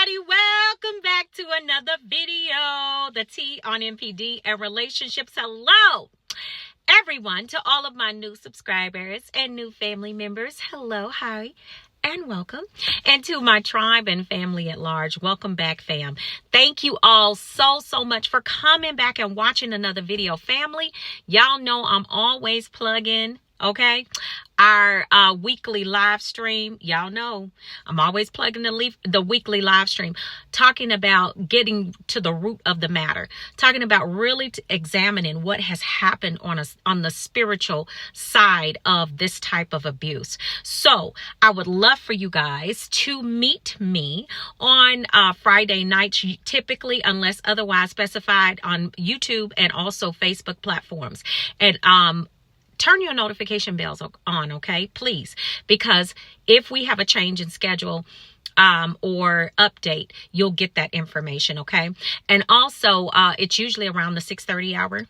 everybody, welcome back to another video, the T on MPD and relationships. Hello everyone, to all of my new subscribers and new family members. Hello, hi, and welcome. And to my tribe and family at large, welcome back, fam. Thank you all so much for coming back and watching another video. Family, y'all know I'm always plugging, okay, our weekly live stream. Y'all know I'm always plugging the weekly live stream, talking about getting to the root of the matter, talking about really examining what has happened on the spiritual side of this type of abuse. So I would love for you guys to meet me on Friday nights, typically, unless otherwise specified, on YouTube and also Facebook platforms. And turn your notification bells on, okay, please, because if we have a change in schedule or update, you'll get that information, okay? And also, it's usually around the 6:30 hour.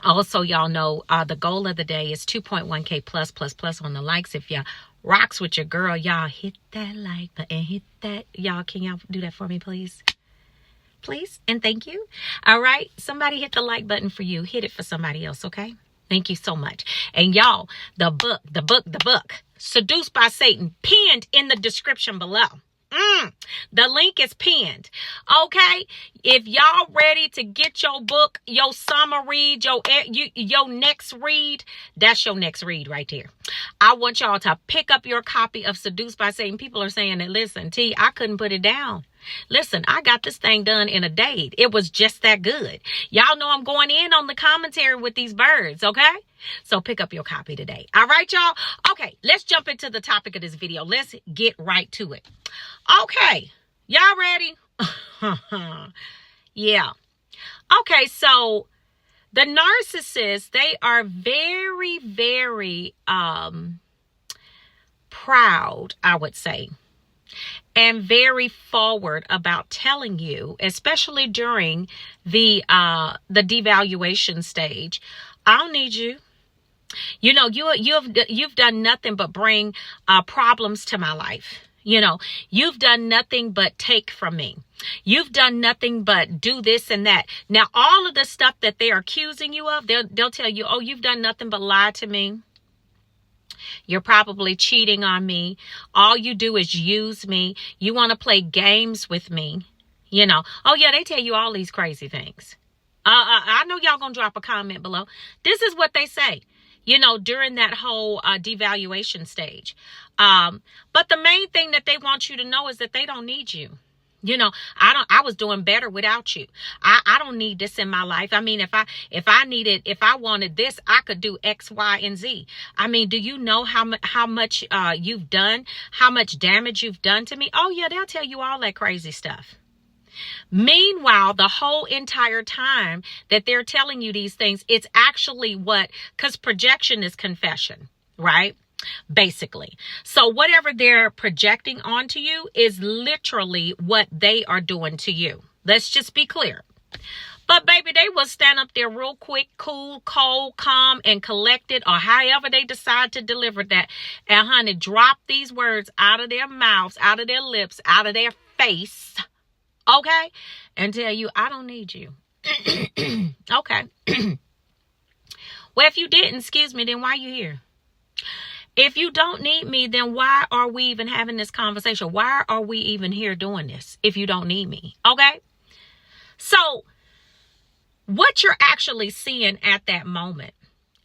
Also, y'all know the goal of the day is 2.1K plus on the likes. If you rocks with your girl, y'all hit that like button, hit that. Y'all, can y'all do that for me, please? Please and thank you. All right, somebody hit the like button for you. Hit it for somebody else, okay? Thank you so much. And y'all, the book, Seduced by Satan, pinned in the description below. The link is pinned. Okay, if y'all ready to get your book, your summer read, your next read, that's your next read right there. I want y'all to pick up your copy of Seduced by Satan. People are saying that, listen, T, I couldn't put it down. Listen, I got this thing done in a day. It was just that good. Y'all know I'm going in on the commentary with these birds, okay? So pick up your copy today. All right, y'all? Okay, let's jump into the topic of this video. Let's get right to it. Okay, y'all ready? Yeah. Okay, so the narcissists, they are very, very proud, I would say, and very forward about telling you, especially during the devaluation stage, I don't need you. You know, you've done nothing but bring problems to my life. You know, you've done nothing but take from me. You've done nothing but do this and that. Now, all of the stuff that they're accusing you of, they'll tell you, oh, you've done nothing but lie to me. You're probably cheating on me. All you do is use me. You want to play games with me. You know, oh yeah, they tell you all these crazy things. I know y'all gonna drop a comment below. This is what they say, you know, during that whole devaluation stage. But the main thing that they want you to know is that they don't need you. You know, I was doing better without you. I don't need this in my life. I mean, if I wanted this, I could do X, Y, and Z. I mean, do you know how much you've done, how much damage you've done to me? Oh yeah, they'll tell you all that crazy stuff. Meanwhile, the whole entire time that they're telling you these things, it's actually because projection is confession, right? Basically. So whatever they're projecting onto you is literally what they are doing to you. Let's just be clear. But baby, they will stand up there real quick, cool, cold, calm, and collected, or however they decide to deliver that. And honey, drop these words out of their mouths, out of their lips, out of their face, okay? And tell you, I don't need you. Okay. Well, if you didn't, excuse me, then why are you here? If you don't need me, then why are we even having this conversation? Why are we even here doing this if you don't need me? Okay? So what you're actually seeing at that moment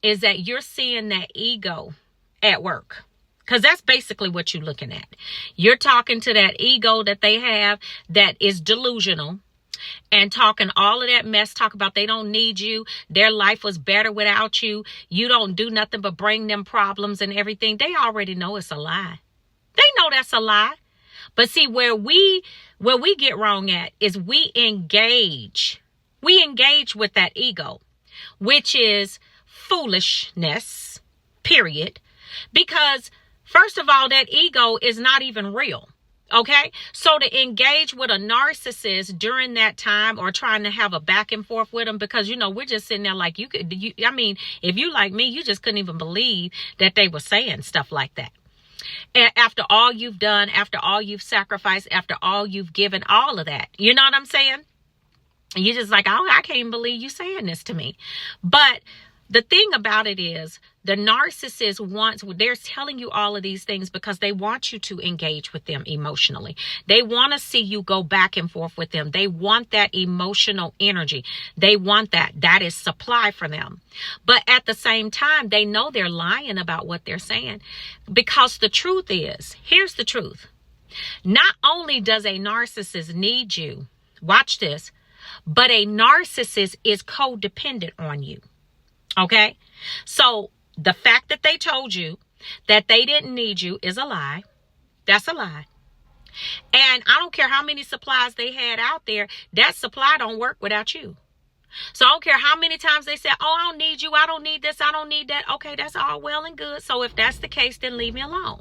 is that you're seeing that ego at work. Because that's basically what you're looking at. You're talking to that ego that they have that is delusional, and talking all of that mess, talk about they don't need you. Their life was better without you. You don't do nothing but bring them problems and everything. They already know it's a lie. They know that's a lie. But see, where we get wrong at is we engage with that ego, which is foolishness, period. Because first of all, that ego is not even real. Okay, so to engage with a narcissist during that time, or trying to have a back and forth with them, because, you know, we're just sitting there like, I mean, if you like me, you just couldn't even believe that they were saying stuff like that. And after all you've done, after all you've sacrificed, after all you've given, all of that. You know what I'm saying? You're just like, oh, I can't believe you saying this to me. But the thing about it is, the narcissist they're telling you all of these things because they want you to engage with them emotionally. They want to see you go back and forth with them. They want that emotional energy. They want that. That is supply for them. But at the same time, they know they're lying about what they're saying, because the truth is, here's the truth. Not only does a narcissist need you, watch this, but a narcissist is codependent on you. Okay? So the fact that they told you that they didn't need you is a lie. That's a lie. And I don't care how many supplies they had out there, that supply don't work without you. So I don't care how many times they said, oh, I don't need you, I don't need this, I don't need that. Okay, that's all well and good. So if that's the case, then leave me alone.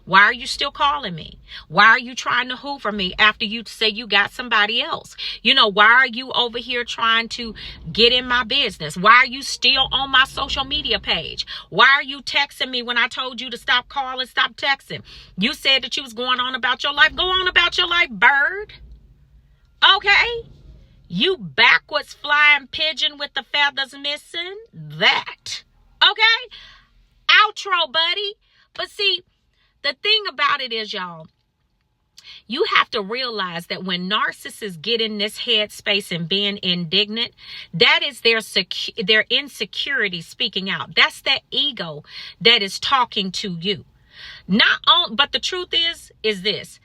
Why are you still calling me? Why are you trying to hoover me after you say you got somebody else? You know, why are you over here trying to get in my business? Why are you still on my social media page? Why are you texting me when I told you to stop calling, stop texting? You said that you was going on about your life. Go on about your life, bird. Okay? You backwards flying pigeon with the feathers missing. That. Okay? Outro, buddy. But see, the thing about it is, y'all, you have to realize that when narcissists get in this headspace and being indignant, that is their insecurity speaking out. That's that ego that is talking to you. But the truth is this.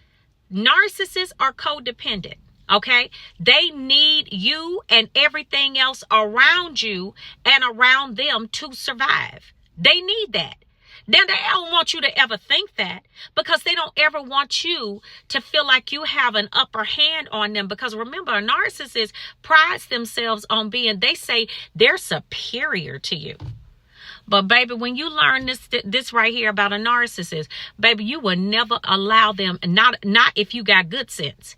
Narcissists are codependent. Okay? They need you and everything else around you and around them to survive. They need that. Then they don't want you to ever think that, because they don't ever want you to feel like you have an upper hand on them. Because remember, a narcissist prides themselves on they say they're superior to you. But baby, when you learn this right here about a narcissist, baby, you will never allow them, not if you got good sense.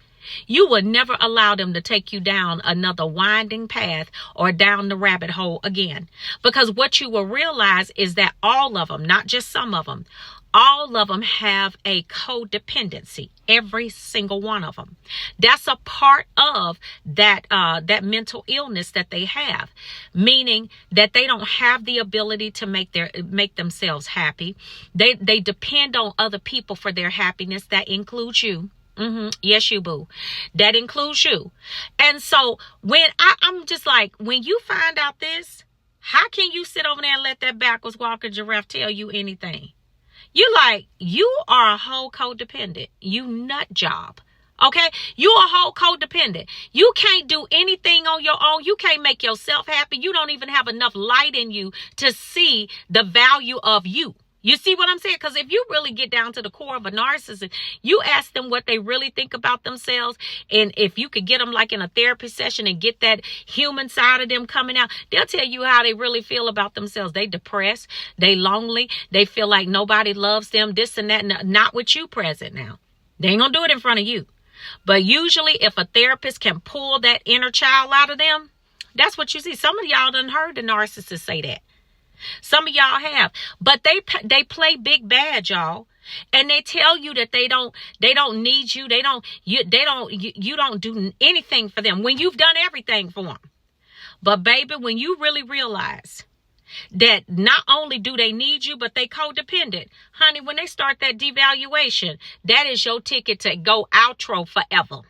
You would never allow them to take you down another winding path or down the rabbit hole again. Because what you will realize is that all of them, not just some of them, all of them have a codependency. Every single one of them. That's a part of that mental illness that they have, meaning that they don't have the ability to make themselves happy. They depend on other people for their happiness. That includes you. Yes, you boo. That includes you. And so when I'm just like, when you find out this, how can you sit over there and let that backwards walking giraffe tell you anything? You are a whole codependent. You nut job. Okay? You a whole codependent. You can't do anything on your own. You can't make yourself happy. You don't even have enough light in you to see the value of you. You see what I'm saying? Because if you really get down to the core of a narcissist, you ask them what they really think about themselves. And if you could get them like in a therapy session and get that human side of them coming out, they'll tell you how they really feel about themselves. They depressed, they lonely, they feel like nobody loves them, this and that. Not with you present now. They ain't gonna do it in front of you. But usually if a therapist can pull that inner child out of them, that's what you see. Some of y'all done heard the narcissist say that. Some of y'all have, but they play big bad, y'all, and they tell you that they don't need you. You don't do anything for them when you've done everything for them. But baby, when you really realize that not only do they need you, but they codependent, honey, when they start that devaluation, that is your ticket to go outro forever.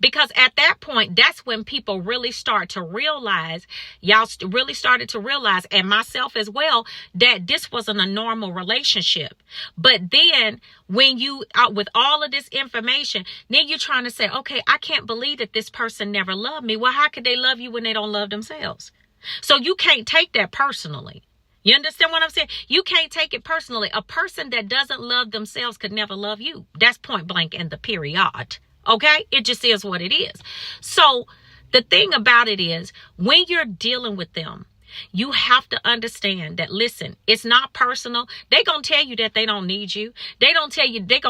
Because at that point, that's when people really start to realize, y'all really started to realize, and myself as well, that this wasn't a normal relationship. But then when you out with all of this information, then you're trying to say, okay, I can't believe that this person never loved me. Well, how could they love you when they don't love themselves? So you can't take that personally. You understand what I'm saying? You can't take it personally. A person that doesn't love themselves could never love you. That's point blank in the period. Okay, it just is what it is. So the thing about it is, when you're dealing with them, you have to understand that, listen, it's not personal. They're going to tell you that they don't need you. They're going to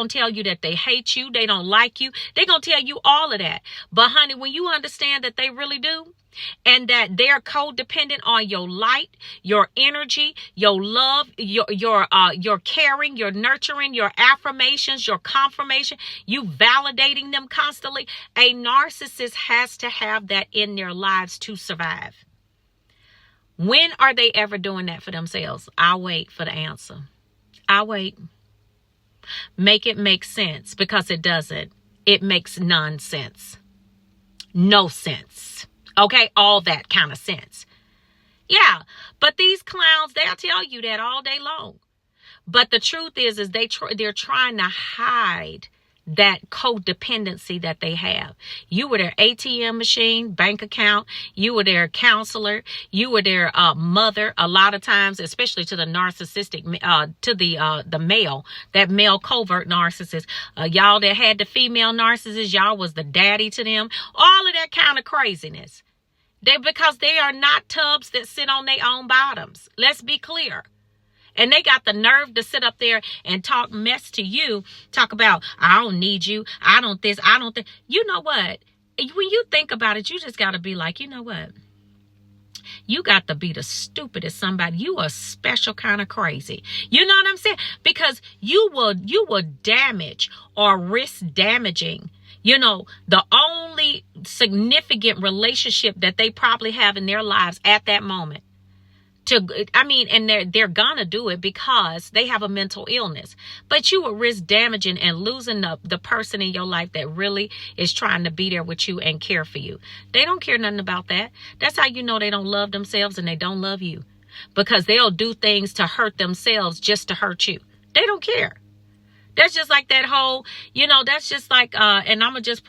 tell you that they hate you. They don't like you. They're going to tell you all of that. But honey, when you understand that they really do, and that they're codependent on your light, your energy, your love, your caring, your nurturing, your affirmations, your confirmation, you validating them constantly. A narcissist has to have that in their lives to survive. When are they ever doing that for themselves? I'll wait for the answer. I'll wait. Make it make sense, because it doesn't. It makes nonsense. No sense. Okay, all that kind of sense. Yeah, but these clowns, they'll tell you that all day long. But the truth is they're trying to hide that codependency that they have. You were their ATM machine, bank account. You were their counselor. You were their mother. A lot of times, especially to the narcissistic, to the male, that male covert narcissist. Y'all that had the female narcissist, y'all was the daddy to them. All of that kind of craziness. Because they are not tubs that sit on their own bottoms. Let's be clear. And they got the nerve to sit up there and talk mess to you. Talk about, I don't need you. I don't this. I don't think. You know what? When you think about it, you just got to be like, you know what? You got to be the stupidest somebody. You are special kind of crazy. You know what I'm saying? Because you will damage or risk damaging, the only significant relationship that they probably have in their lives at that moment. And they're gonna do it because they have a mental illness. But you will risk damaging and losing the person in your life that really is trying to be there with you and care for you. They don't care nothing about that. That's how you know they don't love themselves and they don't love you. Because they'll do things to hurt themselves just to hurt you. They don't care. That's just like that whole, that's just like, and I'm just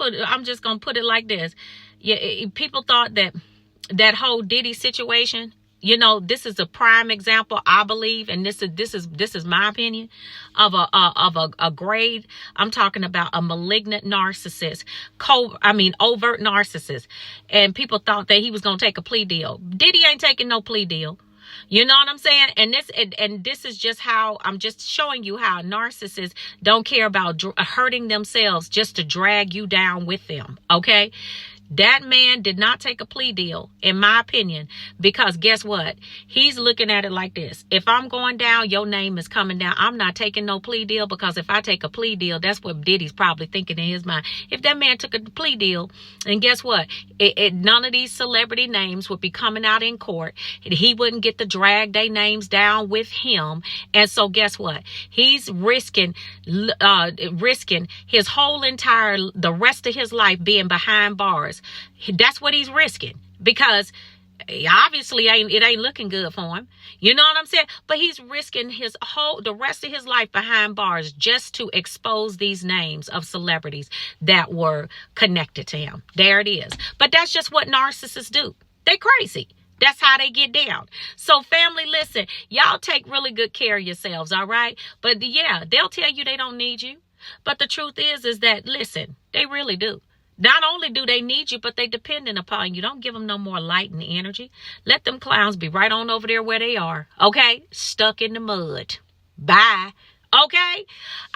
gonna put it like this. Yeah, people thought that whole Diddy situation. This is a prime example, I believe, and this is my opinion of a grade. I'm talking about a malignant narcissist, overt narcissist, and people thought that he was gonna take a plea deal. Diddy ain't taking no plea deal. You know what I'm saying? And this is just how I'm just showing you how narcissists don't care about hurting themselves just to drag you down with them. Okay. That man did not take a plea deal, in my opinion, because guess what? He's looking at it like this. If I'm going down, your name is coming down. I'm not taking no plea deal, because if I take a plea deal, that's what Diddy's probably thinking in his mind. If that man took a plea deal, and guess what? None of these celebrity names would be coming out in court. He wouldn't get to drag their names down with him. And so guess what? He's risking his whole the rest of his life being behind bars. That's what he's risking, because obviously it ain't looking good for him. You know what I'm saying? But he's risking the rest of his life behind bars just to expose these names of celebrities that were connected to him. There it is. But that's just what narcissists do. They crazy. That's how they get down. So family, listen, y'all take really good care of yourselves. All right. But yeah, they'll tell you they don't need you. But the truth is that, listen, they really do. Not only do they need you, but they dependent upon you. Don't give them no more light and energy. Let them clowns be right on over there where they are. Okay? Stuck in the mud. Bye. Okay?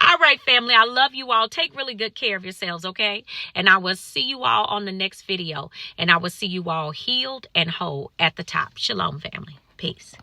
All right, family. I love you all. Take really good care of yourselves, okay? And I will see you all on the next video. And I will see you all healed and whole at the top. Shalom, family. Peace.